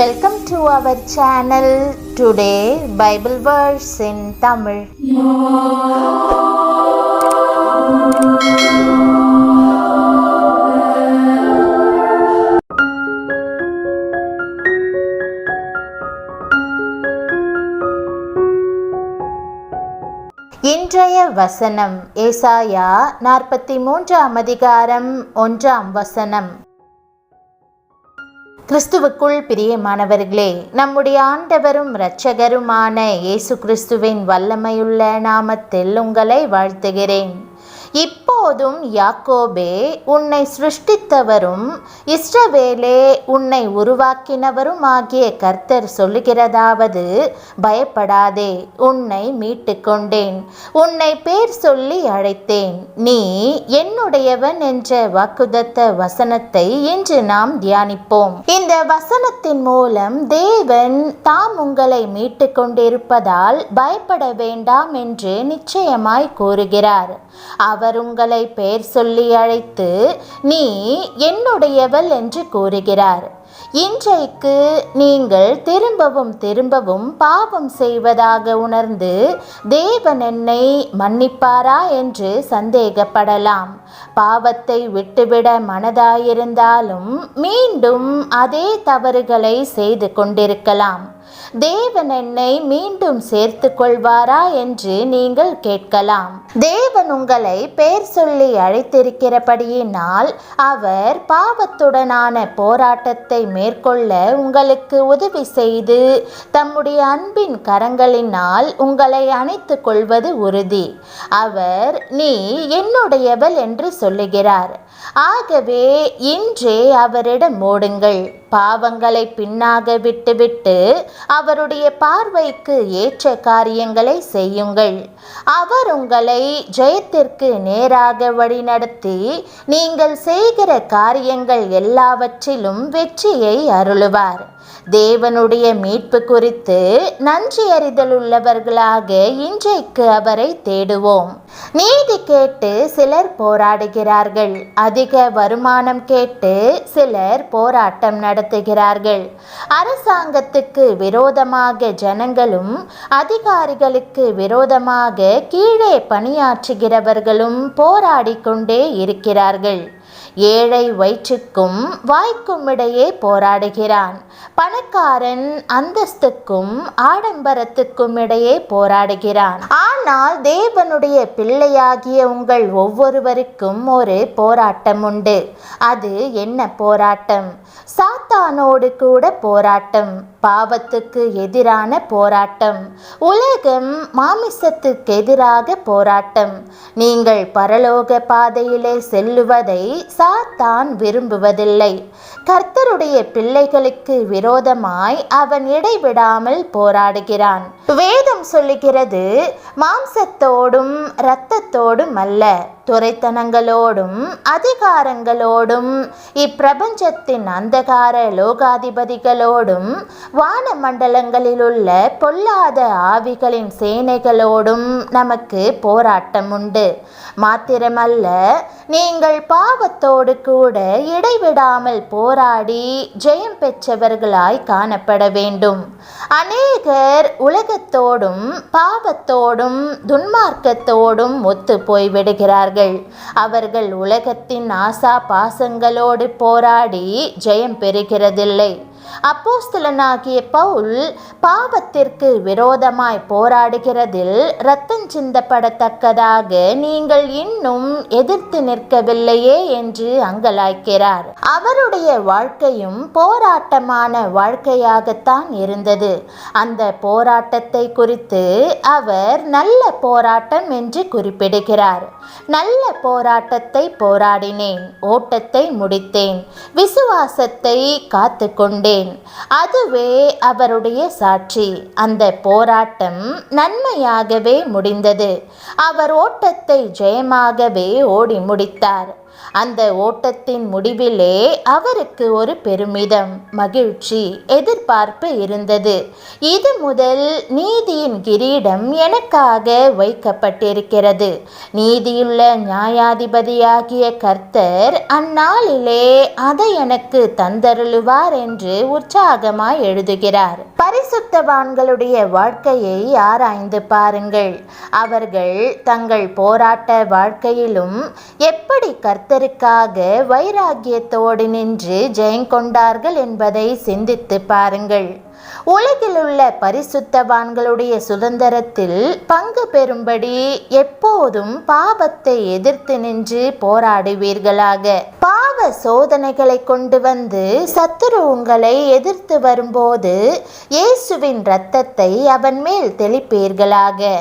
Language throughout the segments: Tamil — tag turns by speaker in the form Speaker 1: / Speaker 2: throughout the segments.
Speaker 1: Welcome to our channel. Today Bible verse in Tamil. இன்றைய வசனம் ஏசாயா 43 அதிகாரம் 1 வசனம். கிறிஸ்துவுக்குள் பிரியமானவர்களே, நம்முடைய ஆண்டவரும் இரட்சகருமான இயேசு கிறிஸ்துவின் வல்லமையுள்ள நாமத்தில் உங்களை வாழ்த்துகிறேன். இப்போதும் யாக்கோபே, உன்னை சிருஷ்டித்தவரும் இஸ்ரவேலே, உன்னை உருவாக்கினவரும் ஆகிய கர்த்தர் சொல்லுகிறதாவது, பயப்படாதே, உன்னை மீட்டு கொண்டேன், உன்னை பேர் சொல்லி அழைத்தேன், நீ என்னுடையவன் என்ற வாக்குதத்த வசனத்தை இன்று நாம் தியானிப்போம். இந்த வசனத்தின் மூலம் தேவன் தாம் உங்களை மீட்டு கொண்டிருப்பதால் பயப்பட வேண்டாம் என்று நிச்சயமாய் கூறுகிறார். அவர் உங்களை பெயர் சொல்லி அழைத்து நீ என்னுடையவள் என்று கூறுகிறார். இன்றைக்கு நீங்கள் திரும்பவும் பாவம் செய்வதாக உணர்ந்து தேவன் என்னை மன்னிப்பாரா என்று சந்தேகப்படலாம். பாவத்தை விட்டுவிட மனதாயிருந்தாலும் மீண்டும் அதே தவறுகளை செய்து கொண்டிருக்கலாம். தேவன் என்னை மீண்டும் சேர்த்து கொள்வாரா என்று நீங்கள் கேட்கலாம். தேவன் உங்களை பெயர் சொல்லி அழைத்திருக்கிறபடியினால் அவர் பாவத்துடனான போராட்டத்தை மேற்கொள்ள உங்களுக்கு உதவி செய்து தம்முடைய அன்பின் கரங்களினால் உங்களை அணைத்துக் கொள்வது உறுதி. அவர் நீ என்னுடையவள் என்று சொல்லுகிறார். ஆகவே இன்றே அவரிடம் ஓடுங்கள். பாவங்களை பின்னாக விட்டுவிட்டு அவருடைய பார்வைக்கு ஏற்ற காரியங்களை செய்யுங்கள். அவர் உங்களை ஜெயத்திற்கு நேராக வழிநடத்தி நீங்கள் செய்கிற காரியங்கள் எல்லாவற்றிலும் வெற்றியை அருளுவார். தேவனுடைய மீட்பு குறித்து நன்றி அறிதல் உள்ளவர்களாக இன்றைக்கு அவரை தேடுவோம். நீதி கேட்டு சிலர் போராடுகிறார்கள். அதிக வருமானம் கேட்டு சிலர் போராட்டம் நடத்துகிறார்கள். அரசாங்கத்துக்கு விரோதமாக ஜனங்களும் அதிகாரிகளுக்கு விரோதமாக கீழே பணியாற்றுகிறவர்களும் போராடிக்கொண்டே இருக்கிறார்கள். ஏழை வயிற்றுக்கும் வாய்க்கும் இடையே போராடுகிறான். பணக்காரன் அந்தஸ்துக்கும் ஆடம்பரத்துக்கும் இடையே போராடுகிறான். ஆனால் தேவனுடைய பிள்ளையாகிய உங்கள் ஒவ்வொருவருக்கும் ஒரு போராட்டம் உண்டு. அது என்ன போராட்டம்? சாத்தானோடு கூட போராட்டம், பாவத்துக்கு எதிரான போராட்டம், உலகம் மாமிசத்துக்கு எதிராக போராட்டம். நீங்கள் பரலோக பாதையிலே செல்லுவதை சாத்தான் விரும்புவதில்லை. கர்த்தருடைய பிள்ளைகளுக்கு விரோதமாய் அவன் இடைவிடாமல் போராடுகிறான். வேதம் சொல்லுகிறது, மாம்சத்தோடும் இரத்தத்தோடும் அல்ல, துரைத்தனங்களோடும் அதிகாரங்களோடும் இப்பிரபஞ்சத்தின் அந்தகார லோகாதிபதிகளோடும் வானமண்டலங்களிலுள்ள பொல்லாத ஆவிகளின் சேனைகளோடும் நமக்கு போராட்டம் உண்டு. மாத்திரமல்ல, நீங்கள் பாவத்தோடு கூட இடைவிடாமல் போராடி ஜெயம் பெற்றவர்களாய் காணப்பட வேண்டும். அநேகர் உலகத்தோடும் பாவத்தோடும் துன்மார்க்கத்தோடும் ஒத்து போய்விடுகிறார்கள். அவர்கள் உலகத்தின் ஆசா பாசங்களோடு போராடி ஜெயம் பெறுகிறதில்லை. அப்போஸ்தலனாகிய பவுல் பாவத்திற்கு விரோதமாய் போராடுகிறதில் இரத்தம் சிந்தப்படத்தக்கதாக நீங்கள் இன்னும் எதிர்த்து நிற்கவில்லையே என்று அங்கலாய்க்கிறார். அவருடைய வாழ்க்கையும் போராட்டமான வாழ்க்கையாகத்தான் இருந்தது. அந்த போராட்டத்தை குறித்து அவர் நல்ல போராட்டம் என்று குறிப்பிடுகிறார். நல்ல போராட்டத்தை போராடினேன், ஓட்டத்தை முடித்தேன், விசுவாசத்தை காத்து கொண்டேன். அதுவே அவருடைய சாட்சி. அந்த போராட்டம் நன்மையாகவே முடிந்தது. அவர் ஓட்டத்தை ஜெயமாகவே ஓடி முடித்தார். அந்த ஓட்டத்தின் முடிவிலே அவருக்கு ஒரு பெருமிதம், மகிழ்ச்சி, எதிர்பார்ப்பு இருந்தது. இது முதல் நீதியின் கிரீடம் எனக்காக வைக்கப்பட்டிருக்கிறது. நீதியுள்ள நியாயாதிபதியாகிய கர்த்தர் அந்நாளிலே அதை எனக்கு தந்தருளுவார் என்று உற்சாகமாய் எழுதுகிறார். பரிசுத்தவான்களுடைய வாழ்க்கையை ஆராய்ந்து பாருங்கள். அவர்கள் தங்கள் போராட்ட வாழ்க்கையிலும் எப்படி கர்த்தருக்காக வைராக்கியத்தோடு நின்று ஜெயங்கொண்டார்கள் என்பதை சிந்தித்து பாருங்கள். உலகிலுள்ள பரிசுத்தவான்களுடைய சுதந்திரத்தில் பங்கு பெறும்படி எப்போதும் பாவத்தை எதிர்த்து நின்று போராடுவீர்களாக. பாவ சோதனைகளை கொண்டு வந்து சத்துரு உங்களை எதிர்த்து வரும்போது இயேசுவின் இரத்தத்தை அவன் மேல் தெளிப்பீர்களாக.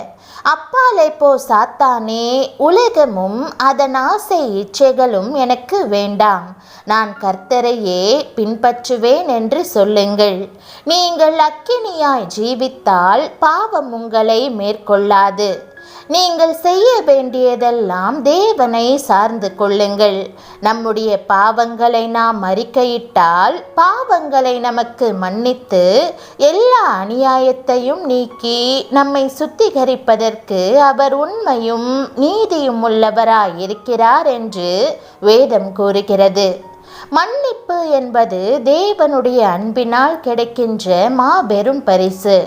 Speaker 1: அப்பாலே போ சாத்தானே, உலகமும் அதன் ஆசை இச்சைகளும் எனக்கு வேண்டாம், நான் கர்த்தரையே பின்பற்றுவேன் என்று சொல்லுங்கள். நீங்கள் அக்கினியாய் ஜீவித்தால் பாவம் உங்களை மேற்கொள்ளாது. நீங்கள் செய்ய வேண்டியதெல்லாம் தேவனை சார்ந்து கொள்ளுங்கள். நம்முடைய பாவங்களை நாம் அறிக்கையிட்டால் பாவங்களை நமக்கு மன்னித்து எல்லா அநியாயத்தையும் நீக்கி நம்மை சுத்திகரிப்பதற்கு அவர் உண்மையும் நீதியும் உள்ளவராய் இருக்கிறார் என்று வேதம் கூறுகிறது. மன்னிப்பு என்பது தேவனுடைய அன்பினால் கிடைக்கின்ற மாபெரும் பரிசு.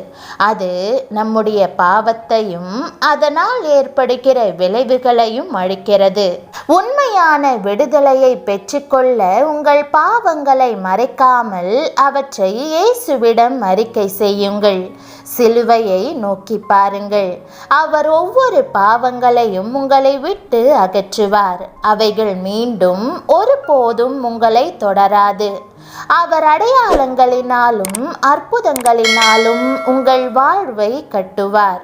Speaker 1: அது நம்முடைய பாவத்தையும் அதனால் ஏற்படுகிற விளைவுகளையும் அழிக்கிறது. உண்மையான விடுதலையை பெற்றுக்கொள்ள உங்கள் பாவங்களை மறைக்காமல் அவற்றை இயேசுவிடம் அறிக்கை செய்யுங்கள். சிலுவையை நோக்கி பாருங்கள். அவர் ஒவ்வொரு பாவங்களையும் உங்களை விட்டு அகற்றுவார். அவைகள் மீண்டும் ஒருபோதும் உங்களை தொடராது. அவர் அடையாளங்களினாலும் அற்புதங்களினாலும் உங்கள் வாழ்வை கட்டுவார்.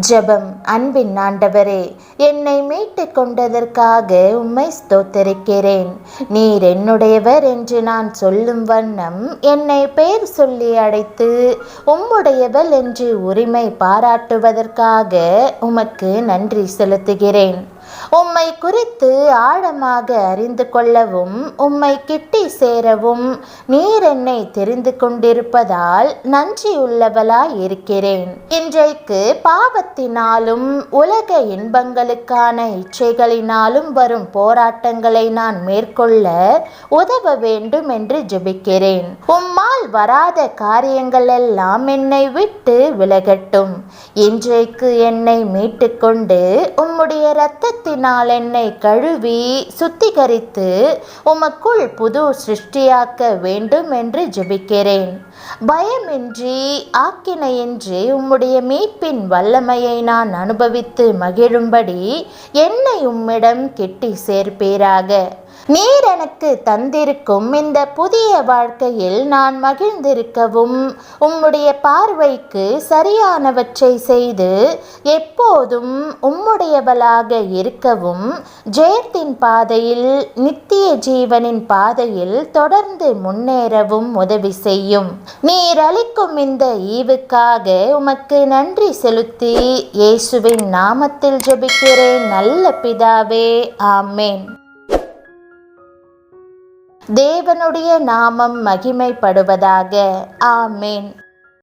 Speaker 1: ஜெபம். அன்பின் ஆண்டவரே, என்னை மீட்டு கொண்டதற்காக உம்மை ஸ்தோத்தரிக்கிறேன். நீர் என்னுடையவர் என்று நான் சொல்லும் வண்ணம் என்னை பெயர் சொல்லி அழைத்து உம்முடையவள் என்று உரிமை பாராட்டுவதற்காக உமக்கு நன்றி செலுத்துகிறேன். உம்மை குறித்து ஆழமாக அறிந்து கொள்ளவும் உம்மை கிட்டி சேரவும் நீர் என்னை தெரிந்து கொண்டிருப்பதால் நன்றியுள்ளவளாய் இருக்கிறேன். இன்றைக்கு பாவத்தினாலும் உலக இன்பங்களுக்கான இச்சைகளினாலும் வரும் போராட்டங்களை நான் மேற்கொள்ள உதவ வேண்டும் என்று ஜெபிக்கிறேன். உம்மால் வராத காரியங்கள் எல்லாம் என்னை விட்டு விலகட்டும். இன்றைக்கு என்னை மீட்டுக்கொண்டு உம்முடைய இரத்தத்தினால் என்னை கழுவி சுத்திகரித்து உமக்குள் புது சிருஷ்டியாக்க வேண்டும் என்று ஜெபிக்கிறேன். பயமின்றி ஆக்கினையின்றி உம்முடைய மீட்பின் வல்லமையை நான் அனுபவித்து மகிழும்படி என்னை உம்மிடம் கிட்டி சேர்ப்பீராக. நீர் எனக்கு தந்திருக்கும் இந்த புதிய வாழ்க்கையில் நான் மகிழ்ந்திருக்கவும் உம்முடைய பார்வைக்கு சரியானவற்றை செய்து எப்போதும் உம்முடையவளாக இருக்கவும் ஜெயத்தின் பாதையில் நித்திய ஜீவனின் பாதையில் தொடர்ந்து முன்னேறவும் உதவி செய்யும். நீர் அளிக்கும் இந்த ஈவுக்காக உமக்கு நன்றி செலுத்தி இயேசுவின் நாமத்தில் ஜெபிக்கிறேன் நல்ல பிதாவே, ஆமேன். தேவனுடைய நாமம் மகிமைப்படுவதாக. ஆமேன்.